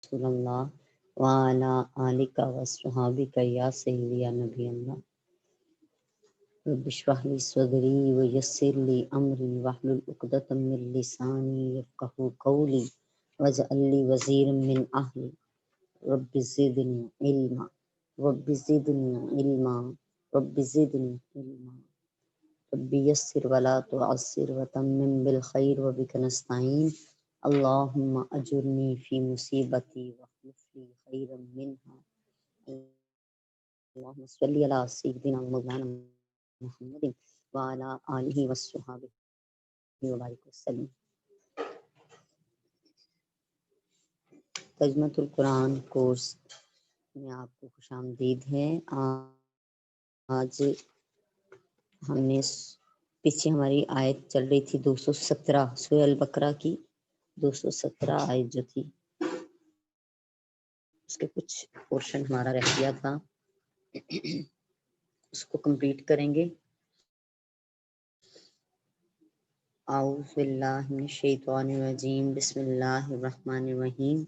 رسول اللہ وعلی آلک وصحابک یا سیدی یا نبی اللہ رب اشرح لی صدری ویسر لی امری واحلل عقدۃ من لسانی یفقہوا قولی واجعل لی وزیرا من اہلی رب زدنی علما رب زدنی علما رب زدنی علما رب یسر ولا تعسر وتمم بالخیر وبک نستعین اللہم اجرنی فی مصیبتی واخلف لی خیرا منہا اللہم صلی علی سیدنا مولانا محمد وعلی آلہ وصحبہ وبارک وسلم۔ ترجمۃ القرآن کورس میں آپ کو خوش آمدید ہے۔ آج ہم نے پیچھے ہماری آیت چل رہی تھی 217 سورہ البقرہ کی 217 آیت جو تھی اس کے کچھ پورشن ہمارا رہ گیا تھا، اس کو کمپلیٹ کریں گے۔ اعوذ باللہ من الشیطان الرجیم بسم اللہ الرحمن الرحیم۔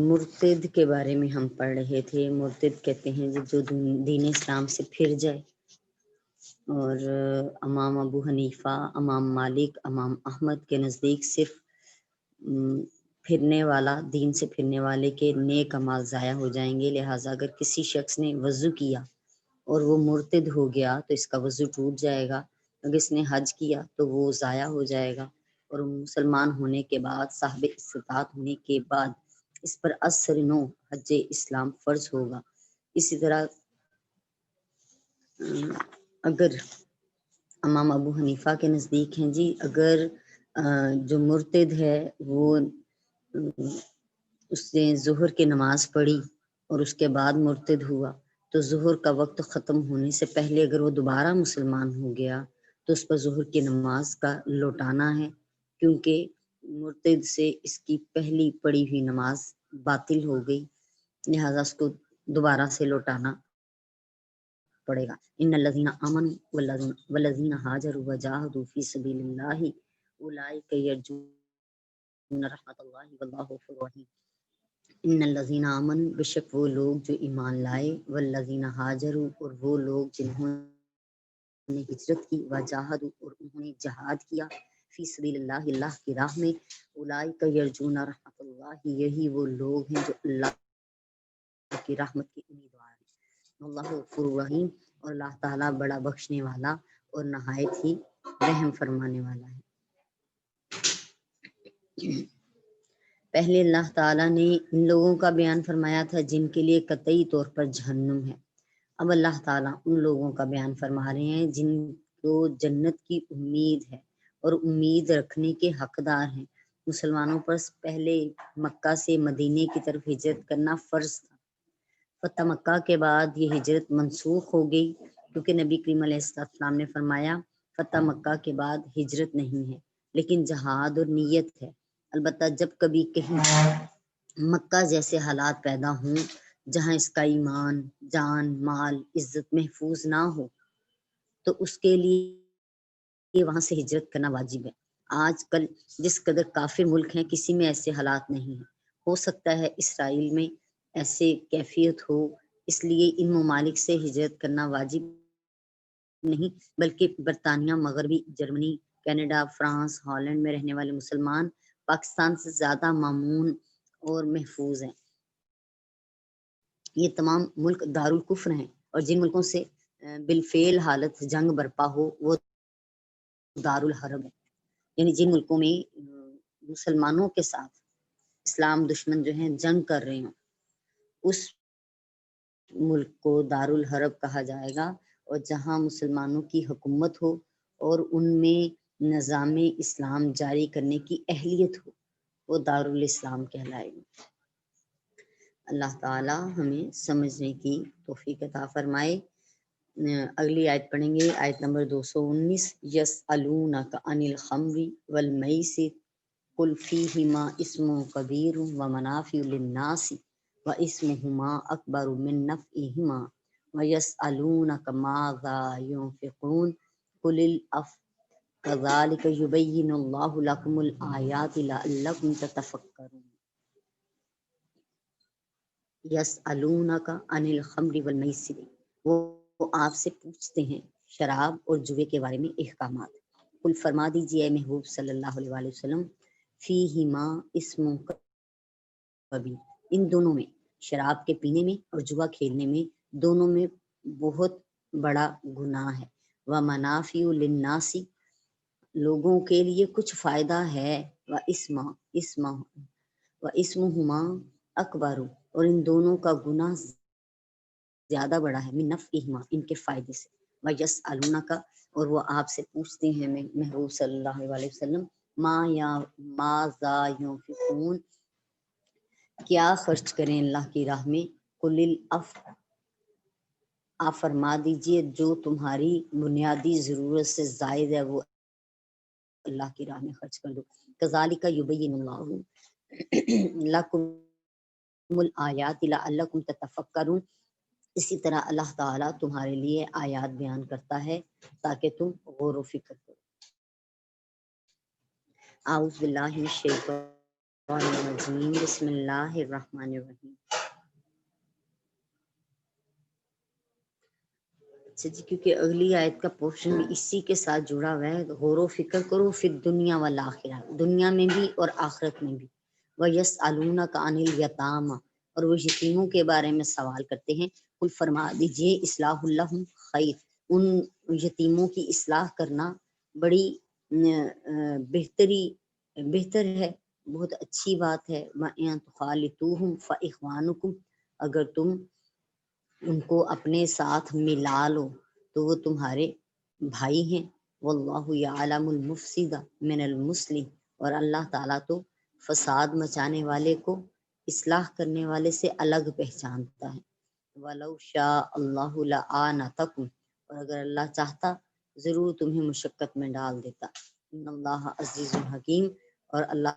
مرتد کے بارے میں ہم پڑھ رہے تھے۔ مرتد کہتے ہیں جو دین اسلام سے پھر جائے، اور امام ابو حنیفہ، امام مالک، امام احمد کے نزدیک صرف پھرنے والا، دین سے پھرنے والے کے نیک اعمال ضائع ہو جائیں گے، لہٰذا اگر کسی شخص نے وضو کیا اور وہ مرتد ہو گیا تو اس کا وضو ٹوٹ جائے گا، اگر اس نے حج کیا تو وہ ضائع ہو جائے گا، اور مسلمان ہونے کے بعد، صاحب استطاعت ہونے کے بعد اس پر اثر نو حج اسلام فرض ہوگا۔ اسی طرح اگر امام ابو حنیفہ کے نزدیک ہیں جی، اگر جو مرتد ہے وہ اس نے ظہر کی نماز پڑھی اور اس کے بعد مرتد ہوا تو ظہر کا وقت ختم ہونے سے پہلے اگر وہ دوبارہ مسلمان ہو گیا تو اس پر ظہر کی نماز کا لوٹانا ہے، کیونکہ مرتد سے اس کی پہلی پڑھی ہوئی نماز باطل ہو گئی، لہذا اس کو دوبارہ سے لوٹانا پڑے گا۔ ان الذین آمنوا والذین ہاجروا وجاہدوا فی سبیل اللہ اولئک یرجون رحمت اللہ واللہ غفور رحیم۔ ان الذین آمنوا، بے شک وہ لوگ جو ایمان لائے، والذین ہاجروا، اور وہ لوگ جنہوں نے ہجرت کی، وجاہدوا، اور انہوں نے جہاد کیا، فی سبیل اللہ، اللہ کی راہ میں، اولئک یرجون رحمت اللہ، یہی وہ لوگ ہیں جو اللہ کی رحمت کی امیدوار ہیں۔ اللہ غفور رحیم، اور اللہ تعالیٰ بڑا بخشنے والا اور نہایت ہی رحم فرمانے والا ہے۔ پہلے اللہ تعالیٰ نے ان لوگوں کا بیان فرمایا تھا جن کے لیے قطعی طور پر جہنم ہے۔ اب اللہ تعالیٰ ان لوگوں کا بیان فرما رہے ہیں جن کو جنت کی امید ہے اور امید رکھنے کے حقدار ہیں۔ مسلمانوں پر پہلے مکہ سے مدینے کی طرف ہجرت کرنا فرض تھا۔ فتح مکہ کے بعد یہ ہجرت منسوخ ہو گئی، کیونکہ نبی کریم علیہ السلام نے فرمایا فتح مکہ کے بعد ہجرت نہیں ہے، لیکن جہاد اور نیت ہے۔ البتہ جب کبھی کہیں مکہ جیسے حالات پیدا ہوں جہاں اس کا ایمان، جان، مال، عزت محفوظ نہ ہو تو اس کے لیے وہاں سے ہجرت کرنا واجب ہے۔ آج کل جس قدر کافر ملک ہیں کسی میں ایسے حالات نہیں ہیں۔ ہو سکتا ہے اسرائیل میں ایسے کیفیت ہو، اس لیے ان ممالک سے ہجرت کرنا واجب نہیں، بلکہ برطانیہ، مغربی جرمنی، کینیڈا، فرانس، ہالینڈ میں رہنے والے مسلمان پاکستان سے زیادہ مامون اور محفوظ ہیں۔ یہ تمام ملک دارالکفر ہیں، اور جن ملکوں سے بالفعل حالت جنگ برپا ہو وہ دارالحرب ہے، یعنی جن ملکوں میں مسلمانوں کے ساتھ اسلام دشمن جو ہیں جنگ کر رہے ہوں اس ملک کو دارالحرب کہا جائے گا، اور جہاں مسلمانوں کی حکومت ہو اور ان میں نظام اسلام جاری کرنے کی اہلیت ہو وہ دارالاسلام کہلائے گا۔ اللہ تعالی ہمیں سمجھنے کی توفیق عطا فرمائے۔ اگلی آیت پڑھیں گے، آیت نمبر 219۔ یسألونک عن الخمر والمیسر قل فیہما اسم کبیر ومنافع للناس وَإِسْمُهُمَا أَكْبَرُ مِن نَفْعِهِمَا وَيَسْأَلُونَكَ مَاذَا يُنْفِقُونَ قُلِ الْعَفْوَ كَذَلِكَ يُبَيِّنُ اللَّهُ لَكُمُ الْآيَاتِ لَعَلَّكُمْ تَتَفَكَّرُونَ یسألونک عن الخمر والمیسر، وہ آپ سے پوچھتے ہیں شراب اور جوے کے بارے میں احکامات۔ قل فرما دیجیے اے محبوب صلی اللہ علیہ وآلہ وسلم، فیہما اسم کبیر، ان دونوں میں، شراب کے پینے میں اور جوا کھیلنے میں، دونوں میں بہت بڑا گناہ ہے۔ ومنافع للناس، لوگوں کے لیے کچھ فائدہ ہے۔ واسمہما اکبر، اور ان دونوں کا گناہ زیادہ بڑا ہے، من نفعہما، ان کے فائدے سے۔ ویسألونک، اور وہ آپ سے پوچھتے ہیں محبوب صلی اللہ علیہ وسلم، ماذا ينفقون، کیا خرچ کریں اللہ کی راہ میں۔ قل العفو، آپ فرما دیجئے جو تمہاری بنیادی ضرورت سے زائد ہے وہ اللہ کی راہ میں خرچ کر دو۔ کذالک یبین اللہ لکم الآیات لعلکم تتفکرون، اسی طرح اللہ تعالیٰ تمہارے لیے آیات بیان کرتا ہے تاکہ تم غور و فکر کرو۔ اعوذ باللہ من الشیطان الرجیم، بسم اللہ الرحمن الرحیم۔ اچھا جی، کیونکہ اگلی آیت کا پورشن بھی اسی کے ساتھ جڑا ہوا ہے، غور و فکر کرو فی الدنیا والآخرہ، دنیا میں بھی اور آخرت میں بھی۔ وَيَسْأَلُونَكَ عَنِ الْيَتَامَى، اور وہ یتیموں کے بارے میں سوال کرتے ہیں۔ قل فرما دیجئے اصلاح لہم خیر، ان یتیموں کی اصلاح کرنا بڑی بہتر ہے، بہت اچھی بات ہے۔ وَإِن تُخَالِطُوهُمْ فَإِخْوَانُكُمْ، اگر تم ان کو اپنے ساتھ ملا لو تو وہ تمہارے بھائی ہیں۔ واللہ یعلم المفسد من المصلح، اور اللہ تعالیٰ تو فساد مچانے والے کو اصلاح کرنے والے سے الگ پہچانتا ہے۔ ولو شاء اللہ لأعنتکم، اور اگر اللہ چاہتا ضرور تمہیں مشقت میں ڈال دیتا۔ ان اللہ عزیز حکیم، اور اللہ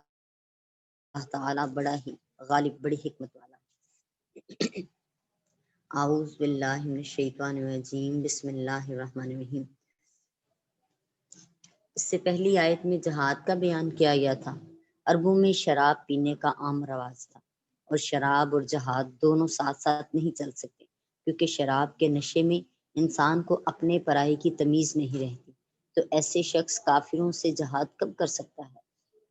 تعالیٰ بڑا ہی غالب، بڑی حکمت والا۔ اعوذ باللہ من الشیطان الرجیم، بسم اللہ الرحمن الرحیم۔ اس سے پہلی آیت میں جہاد کا بیان کیا گیا تھا۔ عربوں میں شراب پینے کا عام رواج تھا، اور شراب اور جہاد دونوں ساتھ ساتھ نہیں چل سکتے، کیونکہ شراب کے نشے میں انسان کو اپنے پرائے کی تمیز نہیں رہتی، تو ایسے شخص کافروں سے جہاد کب کر سکتا ہے۔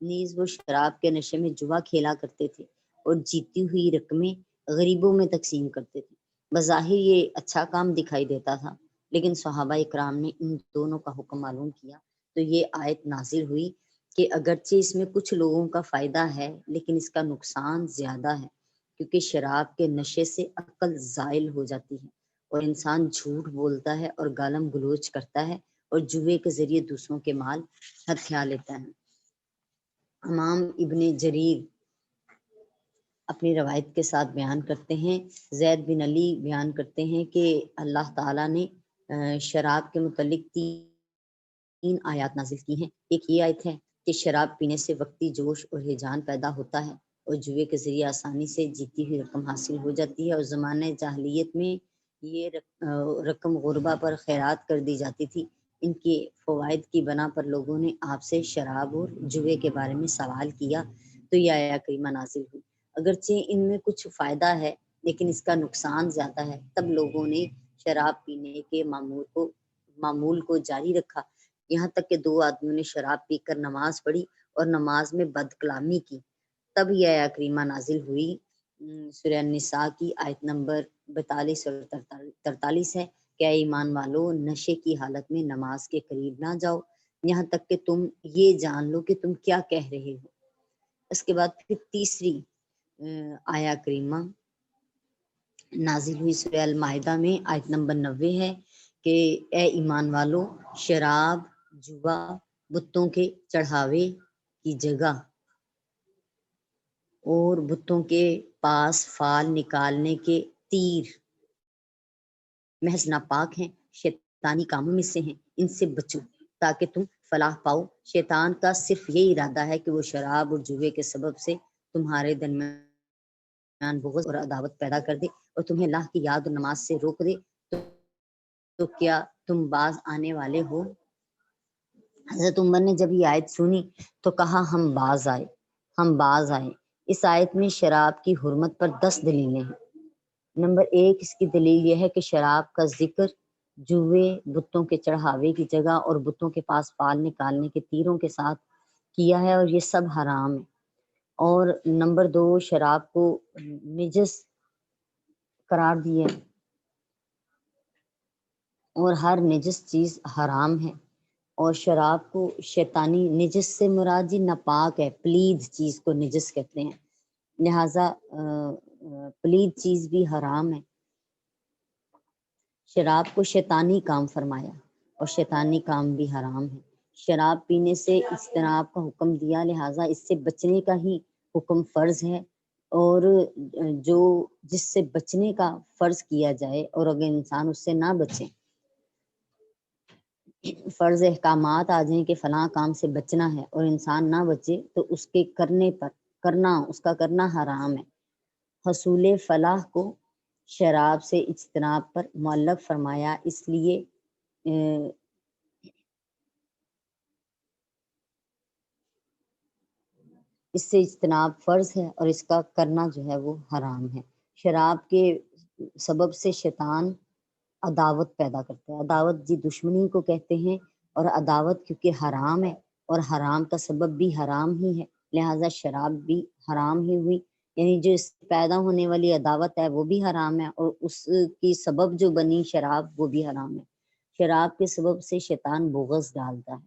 نیز وہ شراب کے نشے میں جوا کھیلا کرتے تھے اور جیتی ہوئی رقمیں غریبوں میں تقسیم کرتے تھے۔ بظاہر یہ اچھا کام دکھائی دیتا تھا، لیکن صحابہ کرام نے ان دونوں کا حکم معلوم کیا تو یہ آیت نازل ہوئی کہ اگرچہ اس میں کچھ لوگوں کا فائدہ ہے لیکن اس کا نقصان زیادہ ہے، کیونکہ شراب کے نشے سے عقل زائل ہو جاتی ہے اور انسان جھوٹ بولتا ہے اور گالم گلوچ کرتا ہے اور جوے کے ذریعے دوسروں کے مال ہتھیا لیتا ہے۔ امام ابن جریر اپنی روایت کے ساتھ بیان کرتے ہیں، زید بن علی بیان کرتے ہیں کہ اللہ تعالیٰ نے شراب کے متعلق تین آیات نازل کی ہیں۔ ایک یہ آیت ہے کہ شراب پینے سے وقتی جوش اور ہیجان پیدا ہوتا ہے اور جوے کے ذریعے آسانی سے جیتی ہوئی رقم حاصل ہو جاتی ہے، اور زمانہ جاہلیت میں یہ رقم غربا پر خیرات کر دی جاتی تھی۔ ان کے فوائد کی بنا پر لوگوں نے آپ سے شراب اور جوے کے بارے میں سوال کیا تو یہ آیت کریمہ نازل ہوئی۔ اگرچہ ان میں کچھ فائدہ ہے لیکن اس کا نقصان زیادہ ہے، تب لوگوں نے شراب پینے کے معمول کو جاری رکھا، یہاں تک کہ دو آدمیوں نے شراب پی کر نماز پڑھی اور نماز میں بد کلامی کی، تب یہ آیت کریمہ نازل ہوئی۔ سورہ النساء کی آیت نمبر 42 اور 43 ہے کہ اے ایمان والو، نشے کی حالت میں نماز کے قریب نہ جاؤ یہاں تک کہ تم یہ جان لو کہ تم کیا کہہ رہے ہو۔ اس کے بعد پھر تیسری آیت کریمہ نازل ہوئی سورہ المائدہ میں، آیت نمبر 90 ہے کہ اے ایمان والو، شراب، جوا، بتوں کے چڑھاوے کی جگہ اور بتوں کے پاس فال نکالنے کے تیر محض ناپاک ہیں، شیطانی کاموں میں سے ہیں، ان سے بچو تاکہ تم فلاح پاؤ۔ شیطان کا صرف یہ ارادہ ہے کہ وہ شراب اور جوے کے سبب سے تمہارے درمیان بغض اور عداوت پیدا کر دے اور تمہیں اللہ کی یاد اور نماز سے روک دے تو کیا تم باز آنے والے ہو؟ حضرت عمر نے جب یہ آیت سنی تو کہا ہم باز آئے۔ اس آیت میں شراب کی حرمت پر 10 دلیلیں ہیں۔ نمبر 1، اس کی دلیل یہ ہے کہ شراب کا ذکر جوئے، بتوں کے چڑھاوے کی جگہ اور بتوں کے پاس فال نکالنے کے تیروں کے ساتھ کیا ہے اور یہ سب حرام ہے۔ اور نمبر 2، شراب کو نجس قرار دیا اور ہر نجس چیز حرام ہے، اور شراب کو شیطانی نجس سے مراد جی ناپاک ہے، پلید چیز کو نجس کہتے ہیں، لہٰذا پلید چیز بھی حرام ہے۔ شراب کو شیطانی کام فرمایا اور شیطانی کام بھی حرام ہے۔ شراب پینے سے اجتناب کا حکم دیا، لہٰذا اس سے بچنے کا ہی حکم فرض ہے، اور جو جس سے بچنے کا فرض کیا جائے اور اگر انسان اس سے نہ بچے، فرض احکامات آ جائیں کہ فلاں کام سے بچنا ہے اور انسان نہ بچے تو اس کے اس کا کرنا حرام ہے۔ حصول فلاح کو شراب سے اجتناب پر معلق فرمایا، اس لیے اس سے اجتناب فرض ہے اور اس کا کرنا جو ہے وہ حرام ہے۔ شراب کے سبب سے شیطان عداوت پیدا کرتا ہے۔ عداوت جی دشمنی کو کہتے ہیں، اور عداوت کیونکہ حرام ہے اور حرام کا سبب بھی حرام ہی ہے، لہٰذا شراب بھی حرام ہی ہوئی، یعنی جو اس سے پیدا ہونے والی عداوت ہے وہ بھی حرام ہے، اور اس کی سبب جو بنی شراب وہ بھی حرام ہے۔ شراب کے سبب سے شیطان بغض ڈالتا ہے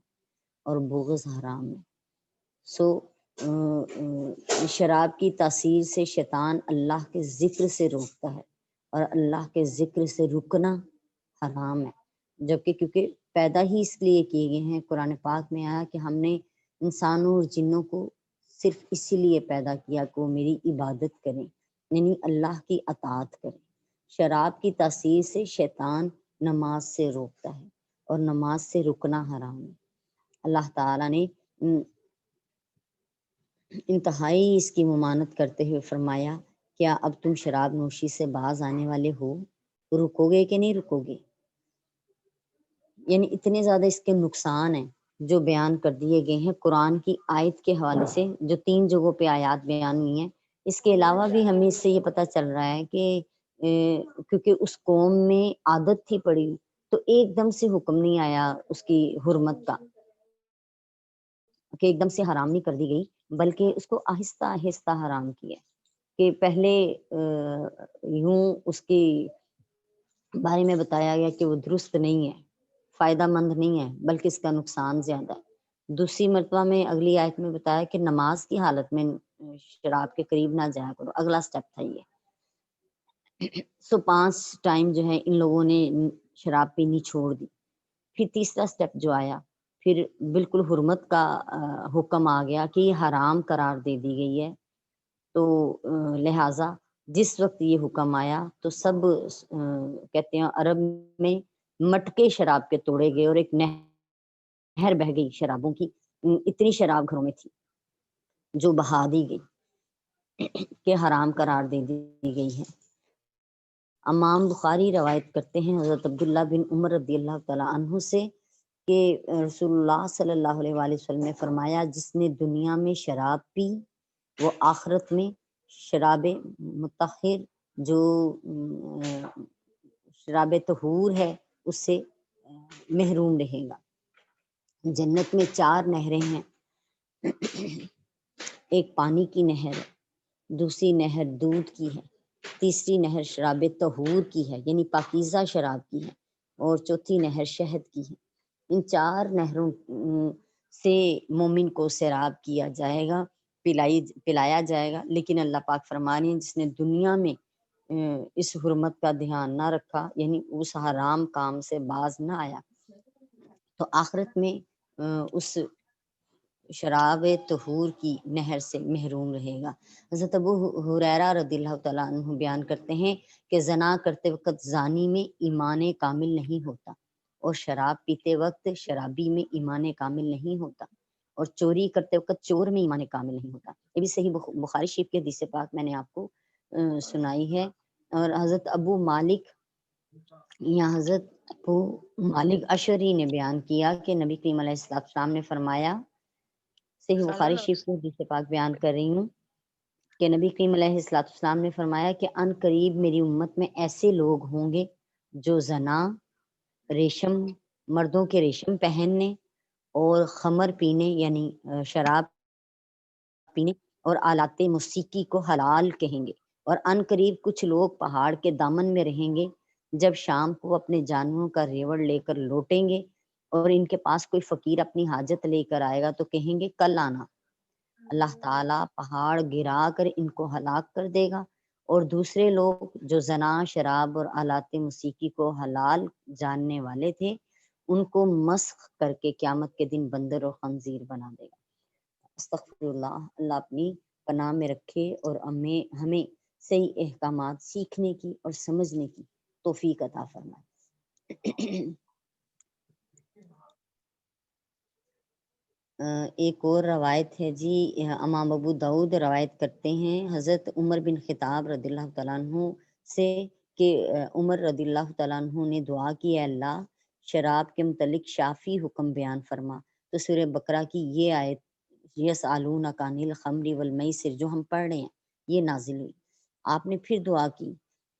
اور بغض حرام ہے۔ شراب کی تاثیر سے شیطان اللہ کے ذکر سے روکتا ہے، اور اللہ کے ذکر سے رکنا حرام ہے، جبکہ کیونکہ پیدا ہی اس لیے کیے گئے ہیں۔ قرآن پاک میں آیا کہ ہم نے انسانوں اور جنوں کو صرف اسی لیے پیدا کیا کہ وہ میری عبادت کریں، یعنی اللہ کی اطاعت کریں۔ شراب کی تاثیر سے شیطان نماز سے روکتا ہے اور نماز سے رکنا حرام ہے۔ اللہ تعالیٰ نے انتہائی اس کی ممانت کرتے ہوئے فرمایا، کیا اب تم شراب نوشی سے باز آنے والے ہو؟ رکو گے کہ نہیں رکو گے؟ یعنی اتنے زیادہ اس کے نقصان ہیں جو بیان کر دیے گئے ہیں قرآن کی آیت کے حوالے سے، جو 3 جگہوں پہ آیات بیان ہوئی ہیں۔ اس کے علاوہ بھی ہمیں اس سے یہ پتہ چل رہا ہے کہ کیونکہ اس قوم میں عادت تھی پڑی، تو ایک دم سے حکم نہیں آیا اس کی حرمت کا کہ ایک دم سے حرام نہیں کر دی گئی، بلکہ اس کو آہستہ آہستہ حرام کیا کہ پہلے یوں اس کے بارے میں بتایا گیا کہ وہ درست نہیں ہے، فائدہ مند نہیں ہے، بلکہ اس کا نقصان زیادہ ہے۔ دوسری مرتبہ میں اگلی آیت میں بتایا کہ نماز کی حالت میں شراب کے قریب نہ جایا کرو، اگلا سٹیپ تھا یہ۔ 5 ٹائم جو ہے ان لوگوں نے شراب پینی چھوڑ دی۔ پھر تیسرا سٹیپ جو آیا، پھر بالکل حرمت کا حکم آ گیا کہ یہ حرام قرار دے دی گئی ہے، تو لہٰذا جس وقت یہ حکم آیا تو سب کہتے ہیں عرب میں مٹکے شراب کے توڑے گئے اور ایک نہر بہہ گئی شرابوں کی، اتنی شراب گھروں میں تھی جو بہا دی گئی کہ حرام قرار دے دی گئی ہے۔ امام بخاری روایت کرتے ہیں حضرت عبداللہ بن عمر رضی اللہ تعالیٰ عنہ سے کہ رسول اللہ صلی اللہ علیہ وآلہ وسلم نے فرمایا، جس نے دنیا میں شراب پی وہ آخرت میں شراب مطہر، جو شراب طہور ہے، اس سے محروم رہے گا۔ جنت میں 4 نہریں ہیں، ایک پانی کی نہر ہے، دوسری نہر دودھ کی ہے، تیسری نہر شراب طہور کی ہے یعنی پاکیزہ شراب کی ہے، اور چوتھی نہر شہد کی ہے۔ ان 4 نہروں سے مومن کو سیراب کیا جائے گا، پلایا جائے گا، لیکن اللہ پاک فرما رہے ہیں جس نے دنیا میں اس حرمت کا دھیان نہ رکھا، یعنی اس حرام کام سے باز نہ آیا، تو آخرت میں اس شراب طہور کی نہر سے محروم رہے گا۔ حضرت ابو ہریرہ رضی اللہ تعالیٰ عنہ بیان کرتے ہیں کہ زنا کرتے وقت زانی میں ایمان کامل نہیں ہوتا، اور شراب پیتے وقت شرابی میں ایمان کامل نہیں ہوتا، اور چوری کرتے وقت چور میں ایمان کامل نہیں ہوتا۔ یہ بھی صحیح بخاری شریف کے حدیث پاک میں نے آپ کو سنائی ہے۔ اور حضرت ابو مالک یا حضرت ابو مالک اشعری نے بیان کیا کہ نبی کریم علیہ السلام نے فرمایا، صحیح بخاری شریف سے حدیث پاک بیان کر رہی ہوں کہ نبی کریم علیہ السلام نے فرمایا کہ ان قریب میری امت میں ایسے لوگ ہوں گے جو زنا، ریشم، مردوں کے ریشم پہننے اور خمر پینے یعنی شراب پینے اور آلات موسیقی کو حلال کہیں گے، اور ان قریب کچھ لوگ پہاڑ کے دامن میں رہیں گے، جب شام کو اپنے جانوروں کا ریوڑ لے کر لوٹیں گے اور ان کے پاس کوئی فقیر اپنی حاجت لے کر آئے گا تو کہیں گے کل آنا، اللہ تعالیٰ پہاڑ گرا کر ان کو ہلاک کر دے گا۔ اور دوسرے لوگ جو زنا، شراب اور آلات موسیقی کو حلال جاننے والے تھے ان کو مسخ کر کے قیامت کے دن بندر اور خنزیر بنا دے گا۔ استغفر اللہ، اللہ اپنی پناہ میں رکھے اور ہمیں صحیح احکامات سیکھنے کی اور سمجھنے کی توفیق عطا فرمائے۔ ایک اور روایت ہے جی، امام ابو داؤد روایت کرتے ہیں حضرت عمر بن خطاب رضی اللہ تعالیٰ عنہ سے کہ عمر رضی اللہ تعالیٰ عنہ نے دعا کی، اے اللہ شراب کے متعلق شافی حکم بیان فرما۔ تو سورہ بقرہ کی یہ آیت یسألونک عن الخمر والمیسر جو ہم پڑھ رہے ہیں یہ نازل ہوئی۔ آپ نے پھر دعا کی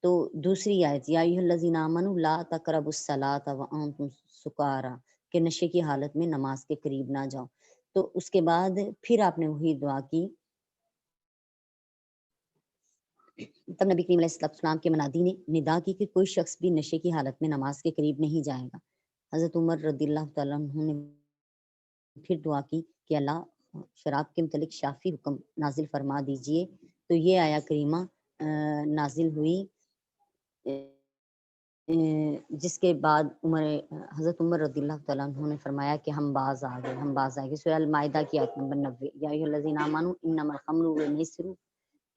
تو دوسری آیت یا ایھا الذین آمنوا لا تقربوا الصلاۃ وانتم سکارى کہ نشے کی حالت میں نماز کے قریب نہ جاؤ۔ تو اس کے بعد پھر آپ نے وہی دعا کی، تب نبی کریم علیہ السلام کے منادی نے ندا کی کہ کوئی شخص بھی نشے کی حالت میں نماز کے قریب نہیں جائے گا۔ حضرت عمر رضی اللہ تعالیٰ عنہ نے پھر دعا کی کہ اللہ شراب کے متعلق شافی حکم نازل فرما دیجئے۔ تو یہ آیا کریمہ نازل ہوئی جس کے بعد حضرت عمر رضی اللہ تعالیٰ عنہ نے فرمایا کہ ہم باز آ گئے۔ سورہ المائدہ کی آیت نمبر 90 یا ایھا الذین آمنوا انما الخمر والمیسر،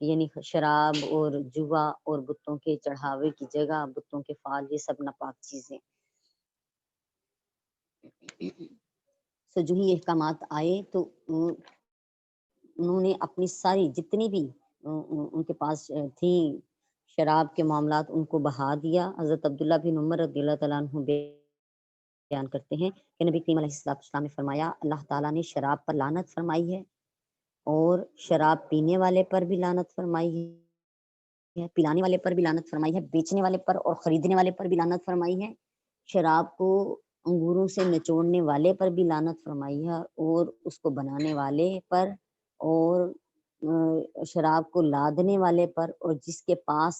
یعنی شراب اور جوا اور بتوں کے چڑھاوے کی جگہ، بتوں کے فال، یہ سب ناپاک چیزیں۔ تو جو ہی احکامات آئے تو انہوں نے اپنی ساری جتنی بھی ان کے پاس تھیں شراب کے معاملات ان کو بہا دیا۔ حضرت عبداللہ بن عمر رضی اللہ تعالیٰ عنہ بیان کرتے ہیں کہ نبی کریم علیہ السلام نے فرمایا اللہ تعالیٰ نے شراب پر لعنت فرمائی ہے اور شراب پینے والے پر بھی لعنت فرمائی ہے، پلانے والے پر بھی لعنت فرمائی ہے، بیچنے والے پر اور خریدنے والے پر بھی لعنت فرمائی ہے، شراب کو انگوروں سے نچوڑنے والے پر بھی لعنت فرمائی ہے اور اس کو بنانے والے پر اور شراب کو لادنے والے پر اور جس کے پاس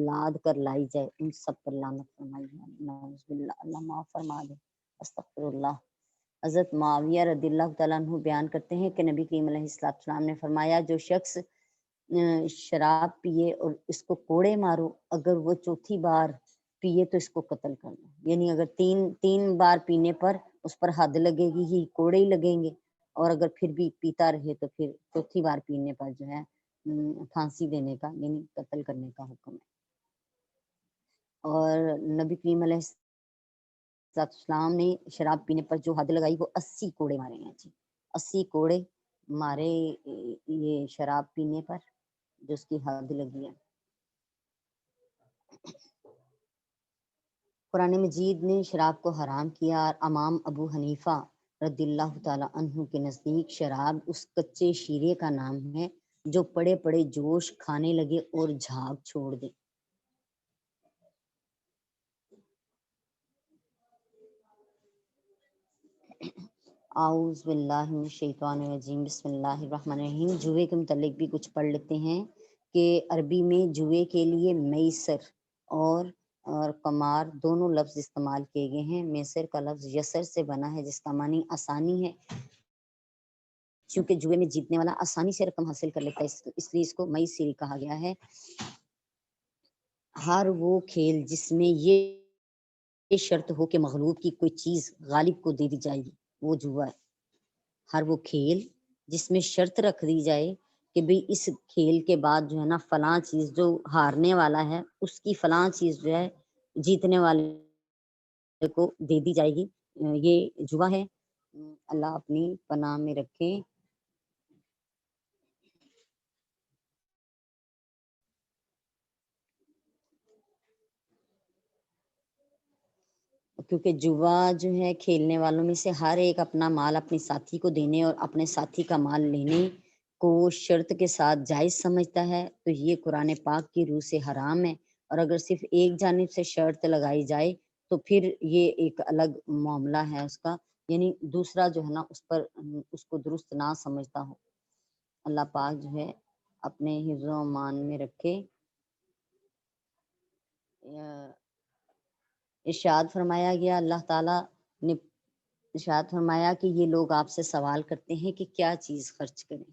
لاد کر لائی جائے ان سب پر لعنت فرمائی ہے۔ نعوذ باللہ، اللہ معاف فرما دے، استغفر اللہ۔ حضرت معاویہ رضی اللہ تعالیٰ عنہ بیان کرتے ہیں کہ نبی کریم علیہ السلام نے فرمایا جو شخص شراب پیے اور اس کو کوڑے مارو، اگر وہ چوتھی بار پیے تو اس کو قتل کر دو، یعنی اگر تین بار پینے پر اس پر حد لگے گی ہی کوڑے ہی لگیں گے، اور اگر پھر بھی پیتا رہے تو پھر چوتھی بار پینے پر جو ہے پھانسی دینے کا یعنی قتل کرنے کا حکم ہے۔ اور نبی کریم علیہ السلام نے شراب پینے پر جو حد لگائی وہ 80 کوڑے مارے ہیں جی، 80 کوڑے مارے یہ شراب پینے پر جو اس کی حد لگی ہے۔ قرآن مجید نے شراب کو حرام کیا اور امام ابو حنیفہ رضی اللہ تعالی عنہ کے نزدیک شراب اس کچے شیرے کا نام ہے جو پڑے پڑے جوش کھانے لگے اور جھاگ چھوڑ دے۔ اعوذ باللہ من الشیطان الرجیم، بسم اللہ الرحمن الرحیم۔ جوے کے متعلق بھی کچھ پڑھ لیتے ہیں کہ عربی میں جوے کے لیے میسر اور قمار دونوں لفظ استعمال کیے گئے ہیں۔ میسر کا لفظ یسر سے بنا ہے جس کا معنی آسانی ہے، چونکہ جوے میں جیتنے والا آسانی سے رقم حاصل کر لیتا ہے اس لیے اس کو میسر کہا گیا ہے۔ ہر وہ کھیل جس میں یہ شرط ہو کہ مغلوب کی کوئی چیز غالب کو دے دی جائے گی وہ جوا ہے۔ ہر وہ کھیل جس میں شرط رکھ دی جائے کہ بھئی اس کھیل کے بعد جو ہے نا فلاں چیز جو ہارنے والا ہے اس کی فلاں چیز جو ہے جیتنے والے کو دے دی جائے گی، یہ جوا ہے۔ اللہ اپنی پناہ میں رکھے۔ کیونکہ جوا جو ہے کھیلنے والوں میں سے ہر ایک اپنا مال اپنے ساتھی کو دینے اور اپنے ساتھی کا مال لینے کو شرط کے ساتھ جائز سمجھتا ہے، تو یہ قرآن پاک کی روح سے حرام ہے۔ اور اگر صرف ایک جانب سے شرط لگائی جائے تو پھر یہ ایک الگ معاملہ ہے اس کا، یعنی دوسرا جو ہے نا اس پر اس کو درست نہ سمجھتا ہو۔ اللہ پاک جو ہے اپنے حفظ و امان میں رکھے۔ ارشاد فرمایا گیا، اللہ تعالیٰ نے ارشاد فرمایا کہ یہ لوگ آپ سے سوال کرتے ہیں کہ کیا چیز خرچ کریں،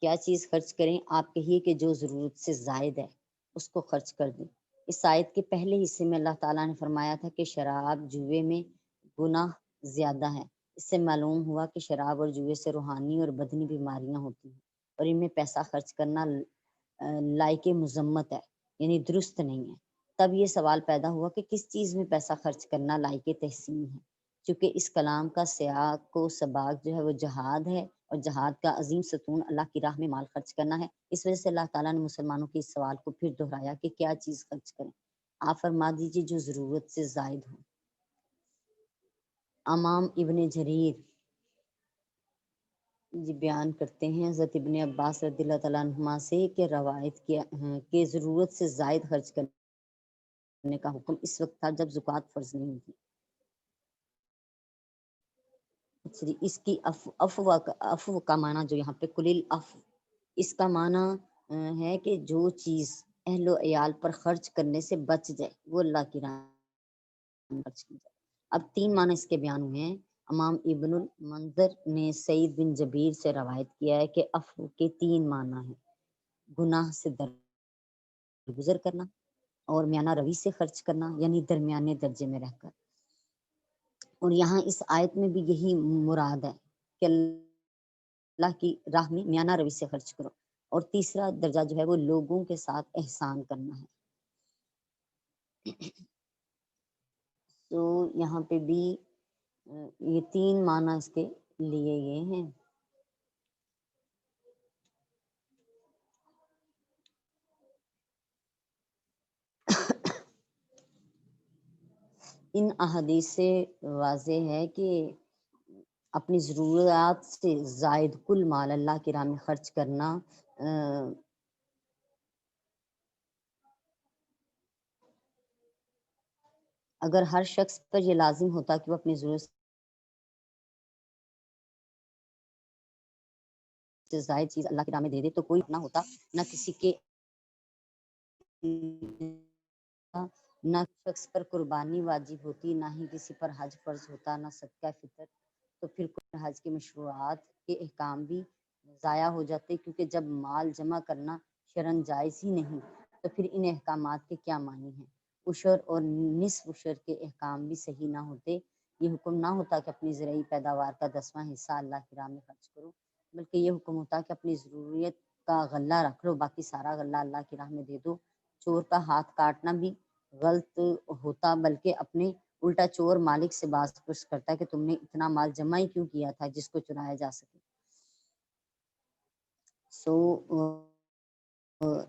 کیا چیز خرچ کریں؟ آپ کہیے کہ جو ضرورت سے زائد ہے اس کو خرچ کر دیں۔ اس آیت کے پہلے حصے میں اللہ تعالیٰ نے فرمایا تھا کہ شراب جوئے میں گناہ زیادہ ہے۔ اس سے معلوم ہوا کہ شراب اور جوئے سے روحانی اور بدنی بیماریاں ہوتی ہیں، اور ان میں پیسہ خرچ کرنا لائق مذمت ہے، یعنی درست نہیں ہے۔ تب یہ سوال پیدا ہوا کہ کس چیز میں پیسہ خرچ کرنا لائق تحسین ہے؟ چونکہ اس کلام کا سیاق و سباق جو ہے وہ جہاد ہے، اور جہاد کا عظیم ستون اللہ کی راہ میں مال خرچ کرنا ہے۔ اس وجہ سے اللہ تعالیٰ نے مسلمانوں کے اس سوال کو پھر دہرایا کہ کیا چیز خرچ کریں؟ آپ فرما دیجیے جو ضرورت سے زائد ہو۔ امام ابن جریر جی بیان کرتے ہیں حضرت ابن عباس رضی اللہ تعالیٰ عنہما سے کہ روایت کیا کہ ضرورت سے زائد خرچ کرنے کا حکم اس وقت تھا جب زکوٰۃ فرض نہیں تھی۔ اس کی افو کا معنی جو یہاں پہ کلیل اف، اس کا معنی ہے کہ جو چیز اہل و عیال پر خرچ کرنے سے بچ جائے وہ اللہ کی راہ میں خرچ کی جائے۔ اب 3 معنی اس کے بیان ہوئے ہیں۔ امام ابن المنذر نے سعید بن جبیر سے روایت کیا ہے کہ افو کے 3 معنی ہیں: گناہ سے درگزر کرنا، اور میانہ روی سے خرچ کرنا یعنی درمیانے درجے میں رہ کر۔ اور یہاں اس آیت میں بھی یہی مراد ہے کہ اللہ کی راہ میں میانہ روی سے خرچ کرو، اور تیسرا درجہ جو ہے وہ لوگوں کے ساتھ احسان کرنا ہے۔ تو یہاں پہ بھی یہ 3 معنی اس کے لیے یہ ہیں۔ ان احادیث سے واضح ہے کہ اپنی ضروریات سے زائد کل مال اللہ کی راہ میں خرچ کرنا اگر ہر شخص پر یہ لازم ہوتا کہ وہ اپنی ضرورت سے زائد چیز اللہ کی راہ میں دے دے تو کوئی نہ ہوتا، نہ کسی کے نہ شخص پر قربانی واجب ہوتی، نہ ہی کسی پر حج فرض ہوتا، نہ صدقہ فطر، تو پھر حج کے مشروعات کے احکام بھی ضائع ہو جاتے، کیونکہ جب مال جمع کرنا شرعاً جائز ہی نہیں تو پھر ان احکامات کے کیا معنی ہیں؟ عشر اور نصف عشر کے احکام بھی صحیح نہ ہوتے، یہ حکم نہ ہوتا کہ اپنی زرعی پیداوار کا 10واں حصہ اللہ کی راہ میں خرچ کرو، بلکہ یہ حکم ہوتا کہ اپنی ضروریت کا غلہ رکھ لو، باقی سارا غلہ اللہ کی راہ میں دے دو۔ چور کا ہاتھ کاٹنا بھی غلط ہوتا، بلکہ اپنے الٹا چور مالک سے باز پرس کرتا ہے کہ تم نے اتنا مال جمع ہی کیوں کیا تھا جس کو چرایا جا سکے۔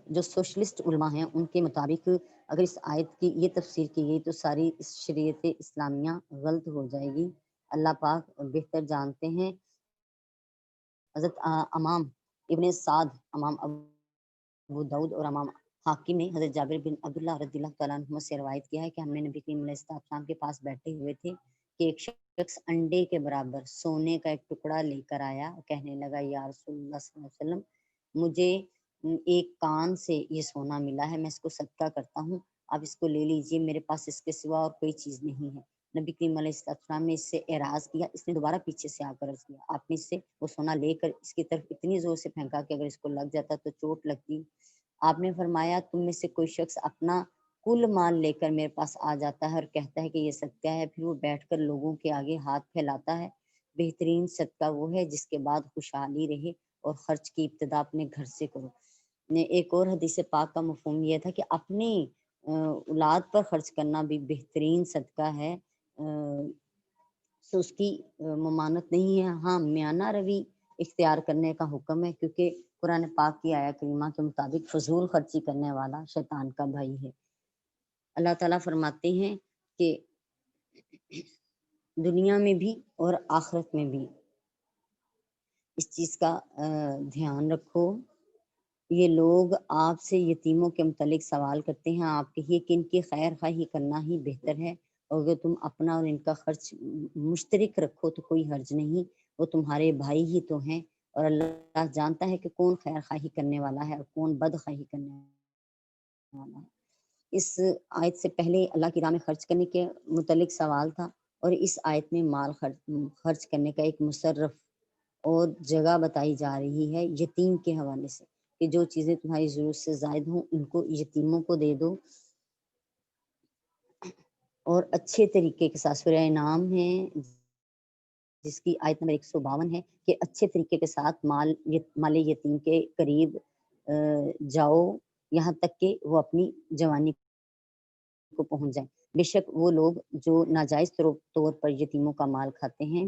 جو سوشلسٹ علماء ہیں ان کے مطابق اگر اس آیت کی یہ تفسیر کی گئی تو ساری شریعت اسلامیہ غلط ہو جائے گی۔ اللہ پاک بہتر جانتے ہیں۔ حضرت امام ابن سعد، امام ابو داؤد اور امام حاکم نے حضرت جابر بن عبداللہ رضی اللہ تعالیٰ عنہ سے روایت کیا ہے کہ ہم نے نبی کریم علیہ السلام کے پاس بیٹھے ہوئے تھے کہ ایک شخص انڈے کے برابر سونے کا ایک ٹکڑا لے کر آیا اور کہنے لگا یا رسول اللہ صلی اللہ علیہ وسلم، مجھے ایک کان سے یہ سونا ملا ہے، میں اس کو صدقہ کرتا ہوں، آپ اس کو لے لیجئے، میرے پاس اس کے سوا اور کوئی چیز نہیں ہے۔ نبی کریم علیہ السلام نے اس سے اعراض کیا، اس نے دوبارہ پیچھے سے آ کر عرض کیا، آپ نے اس سے وہ سونا لے کر اس کی طرف اتنی زور سے پھینکا کہ اگر اس کو لگ جاتا تو چوٹ لگتی۔ آپ نے فرمایا تم میں سے کوئی شخص اپنا کل مال لے کر میرے پاس آ جاتا ہے اور کہتا ہے کہ یہ صدقہ ہے، پھر وہ بیٹھ کر لوگوں کے آگے ہاتھ پھیلاتا ہے، بہترین صدقہ وہ ہے جس کے بعد خوشحالی رہے، اور خرچ کی ابتدا اپنے گھر سے کرو۔ ایک اور حدیث پاک کا مفہوم یہ تھا کہ اپنی اولاد پر خرچ کرنا بھی بہترین صدقہ ہے، تو اس کی ممانت نہیں ہے۔ ہاں میانہ روی اختیار کرنے کا حکم ہے، کیونکہ قرآن پاک کی آیہ کریمہ کے مطابق فضول خرچی کرنے والا شیطان کا بھائی ہے۔ اللہ تعالیٰ فرماتے ہیں کہ دنیا میں بھی اور آخرت میں بھی اس چیز کا دھیان رکھو۔ یہ لوگ آپ سے یتیموں کے متعلق سوال کرتے ہیں، آپ کہیے کہ ان کی خیر خواہی کرنا ہی بہتر ہے، اور اگر تم اپنا اور ان کا خرچ مشترک رکھو تو کوئی حرج نہیں، وہ تمہارے بھائی ہی تو ہیں، اور اللہ جانتا ہے کہ کون خیر خواہی کرنے والا ہے اور کون بد خواہی کرنے والا ہے۔ اس آیت سے پہلے اللہ کی راہ میں خرچ کرنے کے متعلق سوال تھا، اور اس آیت میں مال خرچ کرنے کا ایک مصرف اور جگہ بتائی جا رہی ہے یتیم کے حوالے سے، کہ جو چیزیں تمہاری ضرورت سے زائد ہوں ان کو یتیموں کو دے دو، اور اچھے طریقے کے ساتھ۔ سورہ انعام ہے جس کی آیت نمبر 152 ہے کہ اچھے طریقے کے ساتھ مال یتیم کے قریب جاؤ یہاں تک کہ وہ اپنی جوانی کو پہنچ جائیں۔ بے شک وہ لوگ جو ناجائز طور پر یتیموں کا مال کھاتے ہیں